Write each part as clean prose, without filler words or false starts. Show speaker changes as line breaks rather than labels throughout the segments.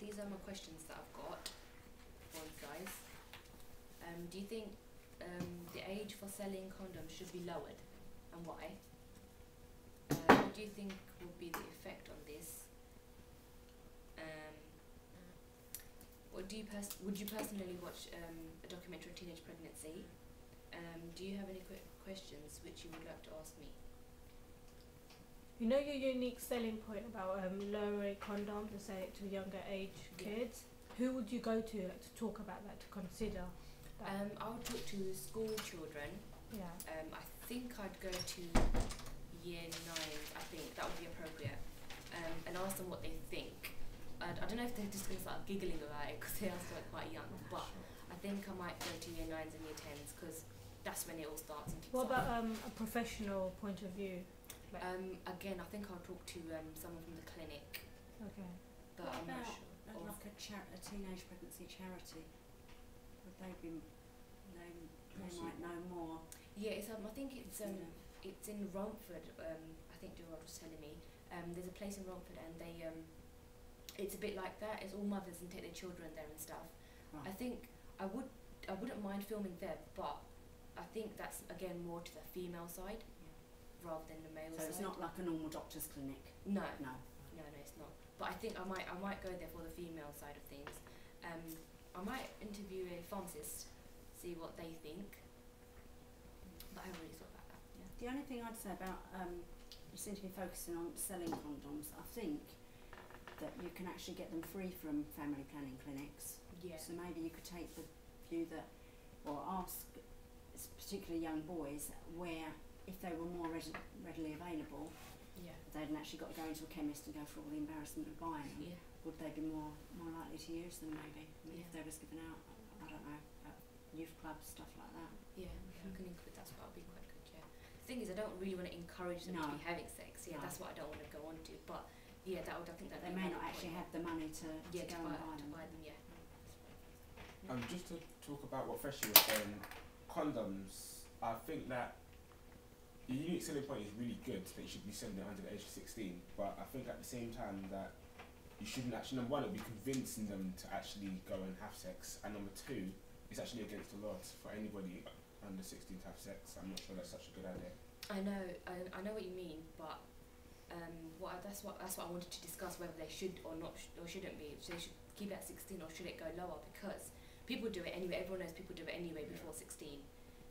these are my questions that I've got for you guys. Do you think the age for selling condoms should be lowered, and why? What do you think will be the effect on this? Would you personally watch a documentary on teenage pregnancy? Do you have any questions which you would like to ask me?
You know your unique selling point about lowering condoms and selling it to younger age kids? Who would you go to talk about that, to consider that?
I would talk to school children.
Yeah.
I think I'd go to year 9s, I think that would be appropriate, and ask them what they think. I don't know if they're just going to start giggling about it because they are still quite young, but I think I might go to year 9s and year 10s because that's when it all starts and kicks
What
off.
about a professional point of view? Like
Again, I think I'll talk to someone from the clinic.
Okay.
But
what
I'm not
about
sure.
like a teenage pregnancy charity? Would they be? They might know more.
Yeah, it's I think it's in Romford. I think Gerard was telling me. There's a place in Romford, and they it's a bit like that. It's all mothers and take their children there and stuff.
Right.
I think I wouldn't mind filming there, but I think that's again more to the female side rather than the male
So
side.
it's not like a normal doctor's clinic.
No,
No.
it's not. But I think I might go there for the female side of things. I might interview a pharmacist, see what they think. But I haven't really thought about that. Yeah.
The only thing I'd say about you seem to be focusing on selling condoms. I think that you can actually get them free from family planning clinics.
Yeah.
So maybe you could take the view that, or ask particularly young boys, where if they were more readily available,
Yeah.
they hadn't actually got to go into a chemist and go through all the embarrassment of buying them.
Yeah.
Would they be more likely to use them maybe? I mean, if
Yeah.
they was given out, I don't know, at youth clubs, stuff like that.
Yeah. I can include that. That would be quite good. Yeah. The thing is, I don't really want to encourage them to
No.
be having sex. Yeah,
No.
that's what I don't want to go on to. But yeah, I think that
They may not actually have the money to go and buy them.
Yeah.
Just to talk about what Freshie was saying, condoms, I think that the unique selling point is really good that you should be selling it under the age of 16, but I think at the same time that you shouldn't actually, number one, it would be convincing them to actually go and have sex, and number two, it's actually against the law for anybody under 16 to have sex. I'm not sure that's such a good idea.
I know what you mean, but that's what I wanted to discuss, whether they should or not or shouldn't be. So they should keep it at 16 or should it go lower, because people do it anyway. Everyone knows people do it anyway before 16.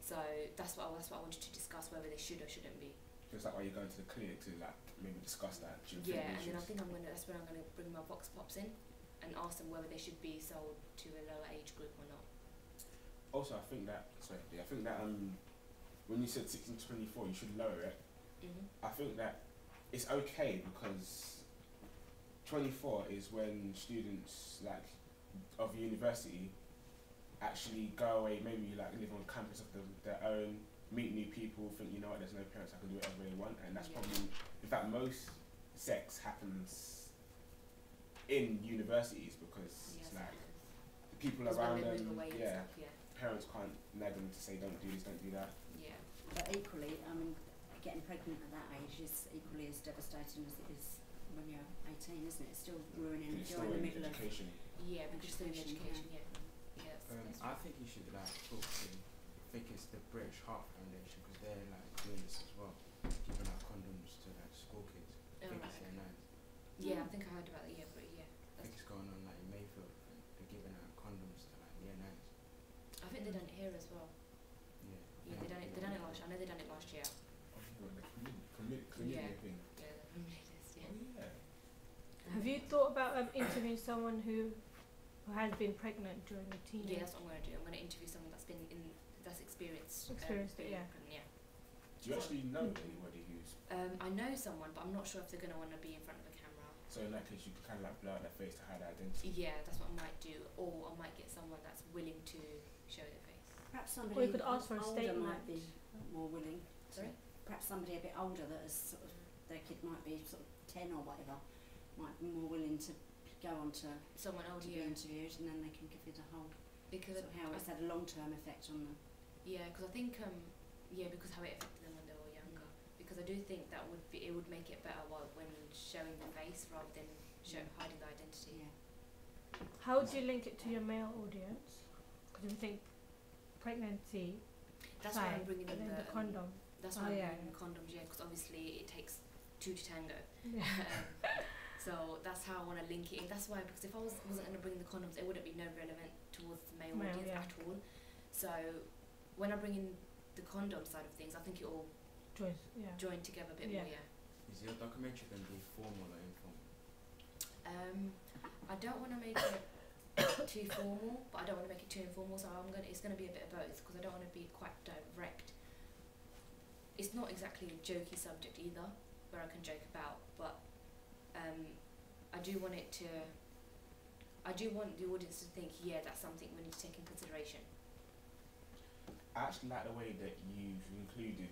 So that's what I wanted to discuss, whether they should or shouldn't be.
Just like why you're going to the clinic to like maybe discuss that.
Yeah, and then I think that's when I'm gonna bring my vox pops in and ask them whether they should be sold to a lower age group or not.
Also, I think that when you said 16 to 24, you should lower it. I think that it's okay because 24 is when students like of university actually go away, maybe like live on campus of their own, meet new people, think, you know what, there's no parents, I can do whatever they want, and that's probably, in fact, most sex happens in universities because it's like the people around them, parents can't nag them to say don't do this, don't do that.
Yeah.
But equally, I mean, getting pregnant at that age is equally as devastating as it is when you're 18, isn't it? It's still ruining if you're in the middle
education.
Yeah, because still in education, yeah.
I think you should like talk to, I think it's the British Heart Foundation, because they're like doing this as well, giving out condoms to like school kids. I think it's their night.
Yeah, I think I heard about it. Yeah, but yeah.
I think it's going on like in Mayfield. They're giving out condoms to like year 9s.
I think they done it here as well.
Yeah.
Yeah, they done it last year. I know they done it last year.
Community thing.
Yeah, the community list, yeah.
Oh, yeah.
Have you thought about interviewing someone who has been pregnant during the teenage?
Yeah, that's what I'm going to do. I'm going to interview someone that's experienced
it, yeah.
Pregnant, yeah.
Do you actually know anybody who's...
I know someone, but I'm not sure if they're going to want to be in front of a camera.
So in that case, you can kind of like blur out their face to hide their identity.
Yeah, that's what I might do. Or I might get someone that's willing to show their face.
Perhaps
Or
somebody
you could ask for a
older
statement.
might be more willing.
Sorry?
Perhaps somebody a bit older that is sort of, their kid might be sort of 10 or whatever, might be more willing to go on to
Someone older,
be interviewed, and then they can give you the whole
because
sort of how it's had a long-term effect on them.
Yeah, because I think because how it affected them when they were younger. Because I do think that it would make it better when showing the face rather than hiding the identity.
Yeah.
How would you link it to your male audience? Because you think pregnancy,
That's why I'm
fine,
bringing
but
in
then the
the
condom.
That's why I'm bringing in condoms, yeah, because obviously it takes two to tango.
Yeah.
So that's how I want to link it in. That's why, because if I wasn't going to bring the condoms, it wouldn't be no relevant towards the male audience
yeah.
at all. So when I bring in the condom side of things, I think it all
Choice, yeah.
join together a bit
Yeah.
more, yeah.
Is your documentary going to be formal or informal?
I don't want to make it too formal, but I don't want to make it too informal. So it's going to be a bit of both, because I don't want to be quite direct. It's not exactly a jokey subject either, where I can joke about, but I do want the audience to think, yeah, that's something we need to take in consideration.
I actually like the way that you've included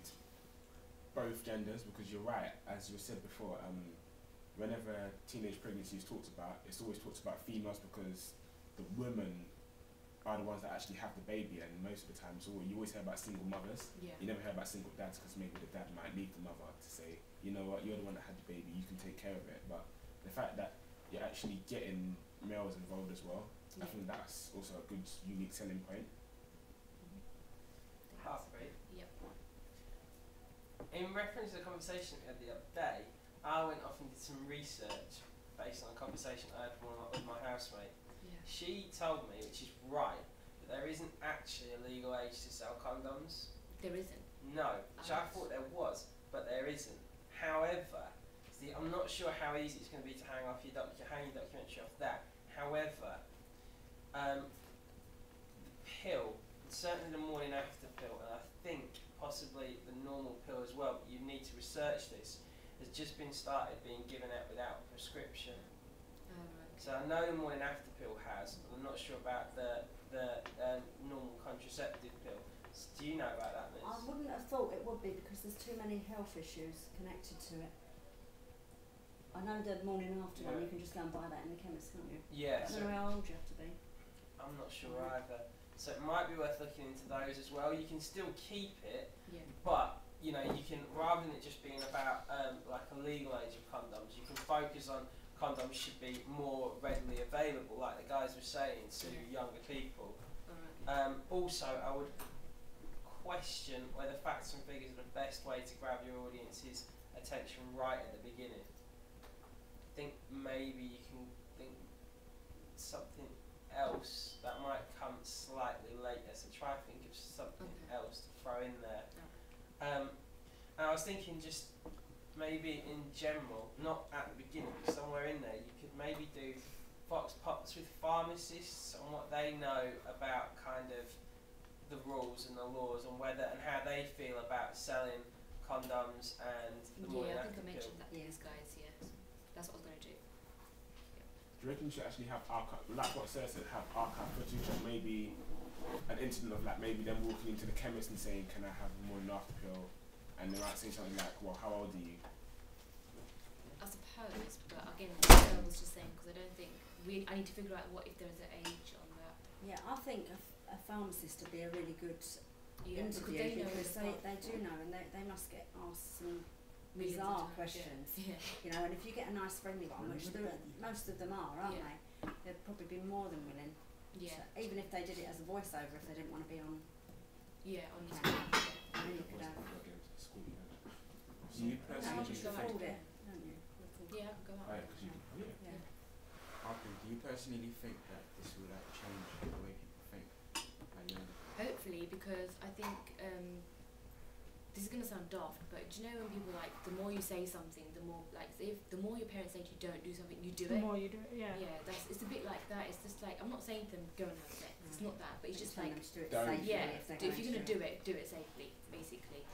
both genders, because you're right, as you said before, whenever teenage pregnancy is talked about, it's always talked about females, because the women are the ones that actually have the baby, and most of the time you always hear about single mothers.
Yeah.
You never hear about single dads, because maybe the dad might leave the mother to say, you know what, you're the one that had the baby, you can take care of it. But the fact that you're actually getting males involved as well, I think that's also a good, unique selling point.
Heartbeat.
Yep.
In reference to the conversation we had the other day, I went off and did some research based on a conversation I had with my housemate.
Yeah.
She told me, which is right, that there isn't actually a legal age to sell condoms.
There isn't.
No, which I thought there was, but there isn't. However, I'm not sure how easy it's going to be to hang your documentary off that. However, the pill, certainly the morning after pill, and I think possibly the normal pill as well, but you need to research this, has just been started being given out without a prescription.
Right.
So I know the morning after pill has, but I'm not sure about the normal contraceptive pill. So do you know about that, Miss?
I wouldn't have thought it would be, because there's too many health issues connected to it. I know the morning after one, you can just go and buy that in the chemist, can't you?
Yeah.
I don't know how old you have to be.
I'm not sure either. So it might be worth looking into those as well. You can still keep it,
Yeah.
but you know, you can, rather than it just being about like a legal age of condoms, you can focus on condoms should be more readily available, like the guys were saying, to younger people.
Alright.
Also, I would question whether facts and figures are the best way to grab your audience's attention right at the beginning. I think maybe you can think something else that might come slightly later, so try to think of something else to throw in there. And I was thinking just maybe in general, not at the beginning, but somewhere in there, you could maybe do Fox Pops with pharmacists on what they know about kind of the rules and the laws and whether and how they feel about selling condoms and the morning
I think
after
I mentioned
pill.
that to these guys, yeah. That's what I was going to do.
Do you reckon you should actually have archive, like what Sarah said, have archive footage of maybe an incident of like maybe them walking into the chemist and saying, can I have a morning after pill? And they might say something like, well, how old are you?
I suppose, but again, I was just saying, because I don't think I need to figure out what if there's an age on that.
Yeah, I think a pharmacist would be a really good
Because
interview, because they do know, and they must get asked some bizarre questions.
Yeah.
You know, and if you get a nice friendly one, which most of them are, aren't they? They'd probably be more than willing.
Yeah.
So even if they did it as a voiceover, if they didn't want to be on
Yeah, on the
camera, then you could have.
Do you personally
just
think?
record it, don't you?
Yeah, I could go out.
Right, 'cause you,
Yeah.
Do you personally think that this will like change the way people think? Like younger people?
Hopefully, because I think this is gonna sound daft, but do you know when people like the more you say something, the more like if the more your parents say to you don't do something, you do
The
it.
more you do it, yeah.
Yeah, it's a bit like that. It's just like I'm not saying to them go and have sex. It's not that, but it's just like
Telling them to do it
don't.
safely
yeah,
if they're
if you're
going
gonna
to
do it safely, basically.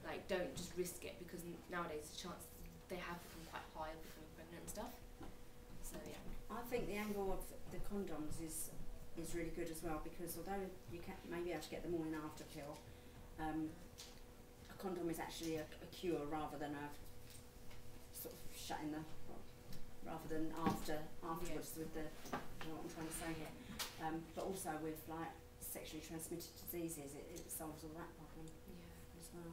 Like don't just risk it, because nowadays the chance they have become quite high of becoming pregnant and stuff. So yeah.
I think the angle of the condoms is really good as well, because although you can maybe have to get the morning after pill, a condom is actually a cure rather than a sort of shutting the, rather than afterwards with the, I don't know what I'm trying to say here, but also with like sexually transmitted diseases, it solves all that problem as well.